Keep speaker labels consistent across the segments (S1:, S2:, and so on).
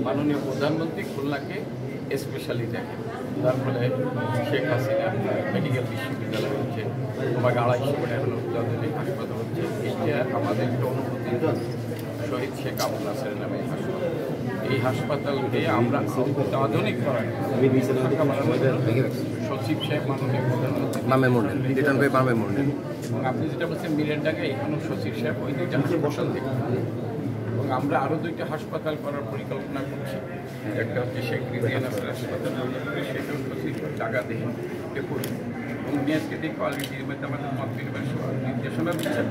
S1: মাননীয় প্রধানমন্ত্রী খুলনাকে স্পেশালি দেখেন। তার ফলে শেখ হাসিনা মেডিকেল বিশ্ববিদ্যালয় হচ্ছে, তোমাকে 250 কোটি এখন আধুনিক হাসপাতাল হচ্ছে। এটা আমাদের একটা অনুভূতি। শহীদ শেখ আবু নাসের নামে হাসপাতাল, এই হাসপাতালকে আমরা আধুনিক করার সচিব সাহেব মাননীয় প্রধানমন্ত্রী এবং আপনি যেটা বলছেন মিরেন্ডাকে এখানেও সচিব সাহেব ওই দুইটা হাসপাতাল দেখবেন এবং আমরা আরও 2টা হাসপাতাল করার পরিকল্পনা করছি। একটা হচ্ছে শেখ রিজিয়ান হাসপাতাল, সেটাও সচিব টাকা দিয়ে করবে এবং মেয়াজকে দেখে অলরেডি আমাদের মত বিনিময় নির্দেশনা দিচ্ছেন।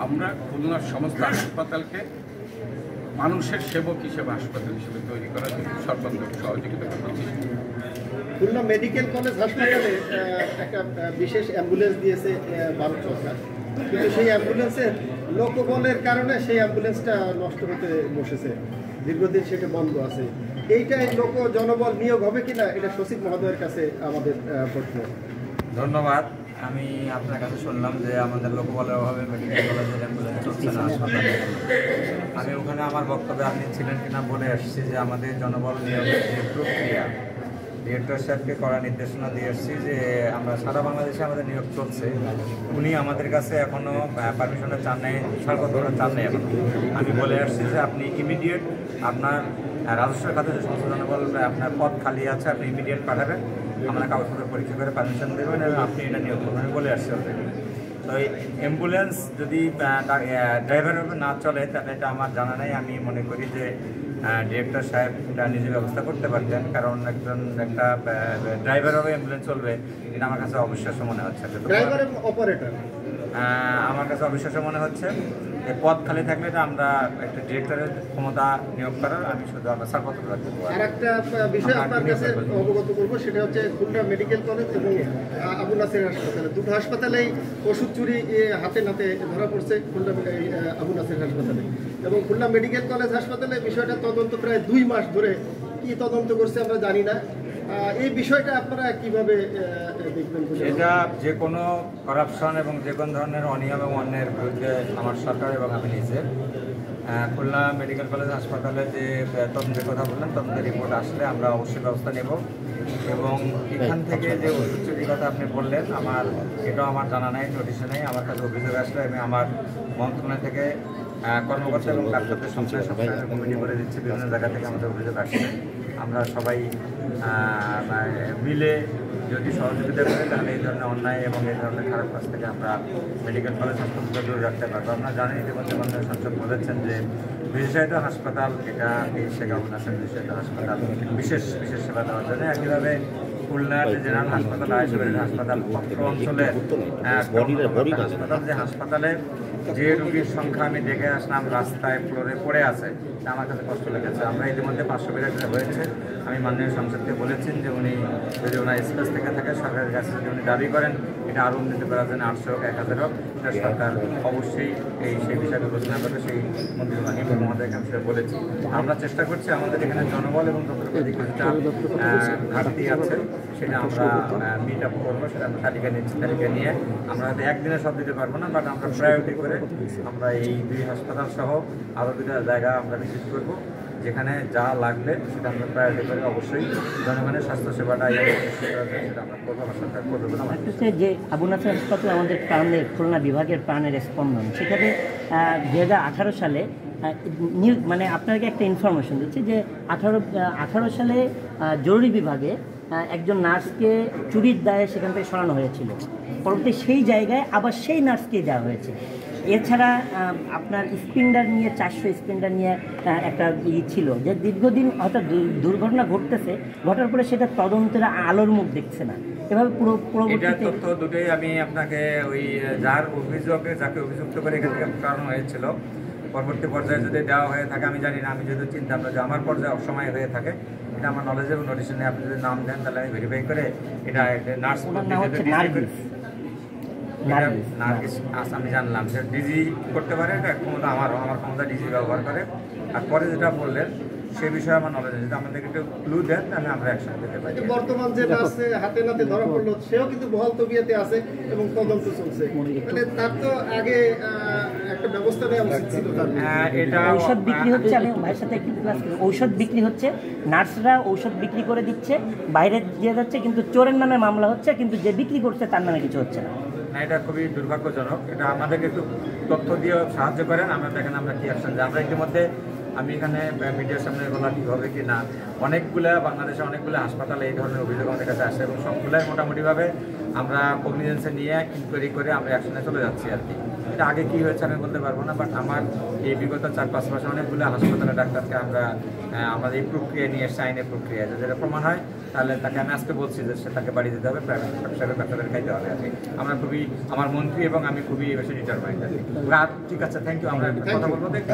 S1: আমরা খুলনার সমস্ত হাসপাতালকে মানুষের সেবক হিসেবে হাসপাতাল হিসেবে তৈরি করার জন্য সর্বাত্মক সহযোগিতা করছি।
S2: খুলনা মেডিকেল কলেজ হাসপাতালে একটা বিশেষ অ্যাম্বুলেন্স দিয়েছে ভারত সরকার, কিন্তু সেই অ্যাম্বুলেন্সের লোকবলের কারণে সেই অ্যাম্বুলেন্সটা নষ্ট হতে বসেছে, দীর্ঘদিন সেটা বন্ধ আছে। এইটাই জনবল নিয়োগ হবে কিনা, এটা সচিব মহোদয়ের কাছে আমাদের প্রশ্ন।
S3: ধন্যবাদ। আমি আপনার কাছে শুনলাম যে আমাদের লোকবলের অভাবে মেডিকেল কলেজের অ্যাম্বুলেন্স চলছে না হাসপাতালে। আমি ওখানে আমার বক্তব্যে আপনি ছিলেন কিনা বলে আসছি যে আমাদের জনবল নিয়োগের যে প্রক্রিয়া, ডিরেক্টর সাহেবকে করা নির্দেশনা দিয়ে আসছি যে আমরা সারা বাংলাদেশে আমাদের নিয়োগ চলছে। উনি আমাদের কাছে এখনও পারমিশনের চান নেই, সরকার চান নেই এখনও। আমি বলে আসছি যে আপনি ইমিডিয়েট আপনার রাজস্ব খাতে যে সমস্ত জনবল আপনার পদ খালি আছে আপনি ইমিডিয়েট পাঠাবেন, আমরা কাগজপত্র পরীক্ষা করে পারমিশন দেবেন এবং আপনি এটা নিয়োগ করবেন। আমি বলে আসছি অলরেডি। তো এই অ্যাম্বুলেন্স যদি ড্রাইভার না চলে তাহলে এটা আমার জানা নেই। আমি মনে করি যে ডিরেক্টর সাহেব এটা নিজে ব্যবস্থা করতে পারতেন, কারণ একটা ড্রাইভার হবে অ্যাম্বুলেন্স চলবে এটা আমার কাছে অবিশ্বাস্য মনে হচ্ছে। আমার কাছে অবিশ্বাস্য মনে হচ্ছে। পদ খালি থাকলে তো আমরা একটা ডিরেক্টরের ক্ষমতা নিয়োগ করার আমি শুধু আমরা ছাড়পত্র রাখতে পারি।
S2: আর একটা বিষয় আপনার কাছে অবগত করবো, সেটা হচ্ছে খুলনা মেডিকেল কলেজ এবং আবু নাসের হাসপাতালে, দুটো হাসপাতালেই ওষুধ চুরি হাতে নাতে ধরা পড়ছে খুলনা আবু নাসের হাসপাতালে এবং খুলনা মেডিকেল কলেজ হাসপাতালে বিষয়টা তদন্ত প্রায় 2 মাস ধরে। কি তদন্ত করছে আমরা জানি না, এই বিষয়টা আপনারা কিভাবে দেখবেন?
S3: এটা যে কোনো করাপশন এবং যে কোনো ধরনের অনিয়ম এবং অন্যায়ের বিরুদ্ধে আমার সরকার এবং আমি নিজে খুলনা মেডিকেল কলেজ হাসপাতালে যে তদন্তের কথা বললাম, তদন্তের রিপোর্ট আসলে আমরা অবশ্যই ব্যবস্থা নেব এবং এখান থেকে যে ওষুধ চুরির কথা আপনি বললেন আমার এটাও আমার জানা নাই, নোটিশে নেই। আমার কাছে অভিযোগ আসলে আমি আমার মন্ত্রণালয় থেকে কর্মকর্তা এবং ডাক্তারদের সঙ্গে কমিটি করে দিচ্ছি। বিভিন্ন জায়গা থেকে আমাদের অভিযোগ আসছে, আমরা সবাই মিলে যদি সহযোগিতা করে তাহলে এই ধরনের অন্যায় এবং এই ধরনের খারাপ কাজ থেকে আমরা মেডিকেল কলেজ হাসপাতালকে দূরে রাখতে পারবো। আপনারা জানেন ইতিমধ্যে মাননীয় সংসদ বলেছেন যে বিশেষায়িত হাসপাতাল, এটা এই শেখ আবু নাসের বিশেষায়িত হাসপাতাল বিশেষ সেবা দেওয়ার জন্য। একইভাবে খুলনার জেনারেল হাসপাতাল, আইসিইউ হাসপাতাল, অঞ্চলের হাসপাতাল, যে হাসপাতালে যে রোগীর সংখ্যা আমি দেখে আসলাম রাস্তায় ফ্লোরে পড়ে আছে, আমার কাছে কষ্ট লেগেছে। আমরা ইতিমধ্যে 500 বেড হয়েছে। আমি মাননীয় সংসদকে বলেছেন যে উনি যদি ওনার স্পেস থেকে থাকে সরকারের কাছে যদি উনি দাবি করেন এটা আরও উন্নতি করার জন্য 800 হোক 1000 হোক, এটা সরকার অবশ্যই সেই বিষয়ে বিবেচনা করবে। সেই মন্ত্রী মহোদয়কে আমি সেটা বলেছি। আমরা চেষ্টা করছি আমাদের এখানে জনবল এবং যন্ত্রপাতি কিছুটা ঘাটতি আছে সেটা আমরা মিট আপ করবো, সেটা আমরা তালিকা নিচ্ছি। তালিকা নিয়ে আমরা হয়তো একদিনে সব দিতে পারবো না, বাট আমরা প্রায়োরিটি করে আমরা এই 2 হাসপাতাল সহ আরও 2টা জায়গা আমরা ভিজিট করবো, যেখানে যা লাগবে সেটা আমরা প্রায়োরিটি করে অবশ্যই জনগণের স্বাস্থ্যসেবাটা সেটা আমরা করবো, আমার সরকার করবে বলে আমার
S4: হচ্ছে যে আবু নাসের হাসপাতাল আমাদের প্রাণের খুলনা বিভাগের প্রাণের স্পন্দন। সেখানে 2018 সালে নিউজ মানে আপনাকে একটা ইনফরমেশন দিচ্ছি যে 18 সালে জরুরি বিভাগে একজন নার্সকে চুরির দায়ে সেখান থেকে সরানো হয়েছিল। পরবর্তী সেই জায়গায় আবার সেই নার্সকে দেওয়া হয়েছে। এছাড়া আপনার স্পিন্ডার নিয়ে 400 স্পিন্ডার নিয়ে একটা ছিল যে দীর্ঘদিন হঠাৎ দুর্ঘটনা ঘটতেছে, ঘটার পরে সেটা তদন্তের আলোর মুখ দেখছে না। এভাবে পরবর্তীতে
S3: তথ্য দুটোই আমি আপনাকে ওই যাকে অভিযুক্ত করে এখান থেকে কারণ হয়েছিল পরবর্তী পর্যায়ে যদি দেওয়া হয়ে থাকে আমি জানি না। আমি যদি চিন্তা ভাবনা যে আমার পর্যায়ে অসময় হয়ে থাকে এটা আমার নলেজে এবং নোটিশে নিয়ে আপনি যদি নাম দেন তাহলে আমি ভেরিফাই করে এটা নার্স আমি জানলাম যে ডিজি করতে পারে, এটা ক্ষমতা আমার ক্ষমতা ডিজি ব্যবহার করে। আর পরে যেটা বললেন সে বিষয়ে আমার নলেজ আছে। যদি আমাদেরকে একটু ক্লু দেন তাহলে আমরা অ্যাকশন নিতে পারি।
S2: বর্তমান যে নাচে হাতে নাতে ধরা পড়লো সেও কিন্তু বহাল তবিয়াতে আছে এবং তদন্ত চলছে, মানে তার তো আগে একটা ব্যবস্থা নেওয়া উচিত ছিল তার।
S3: এটা
S4: ঔষধ বিক্রি হচ্ছে, আমি ভাইয়ের সাথে একটু ক্লাস করি, ঔষধ বিক্রি হচ্ছে, নার্সরা ঔষধ বিক্রি করে দিচ্ছে, বাইরে দিয়ে যাচ্ছে, কিন্তু চোরের নামে মামলা হচ্ছে, কিন্তু যে বিক্রি করছে তার নামে কিছু হচ্ছে না।
S3: না, এটা খুবই দুর্ভাগ্যজনক। এটা আমাদেরকে একটু তথ্য দিয়ে সাহায্য করেন, আমরা দেখেন আমরা কি অ্যাকশন যাই। আমরা ইতিমধ্যে আমি এখানে মিডিয়ার সামনে বলা ঠিক হবে কি না, অনেকগুলা বাংলাদেশে অনেকগুলো হাসপাতালে এই ধরনের অভিযোগ আমাদের কাছে আসে এবং সবগুলাই মোটামুটিভাবে আমরা কগনিজেন্সে নিয়ে ইনকোয়ারি করে আমরা অ্যাকশনে চলে যাচ্ছি আর কি। এটা আগে কী হয়েছে আমি বলতে পারবো না, বাট আমার এই বিগত 4-5 মাসে অনেকগুলো হাসপাতালে ডাক্তারকে আমরা আমাদের এই প্রক্রিয়া নিয়ে এসে, আইনের প্রক্রিয়া যেটা প্রমাণ হয় তাহলে তাকে আমি আজকে বলছি যে সে তাকে বাড়ি দিতে হবে, প্রাইভেট ব্যবসাকে ডাক্তারের খাইতে হবে আর কি। আমরা খুবই, আমার মন্ত্রী এবং আমি খুবই বেশি ডিটারমাইন্ড আর কি। ঠিক আছে, থ্যাংক ইউ। আমরা কথা বলবো, দেখি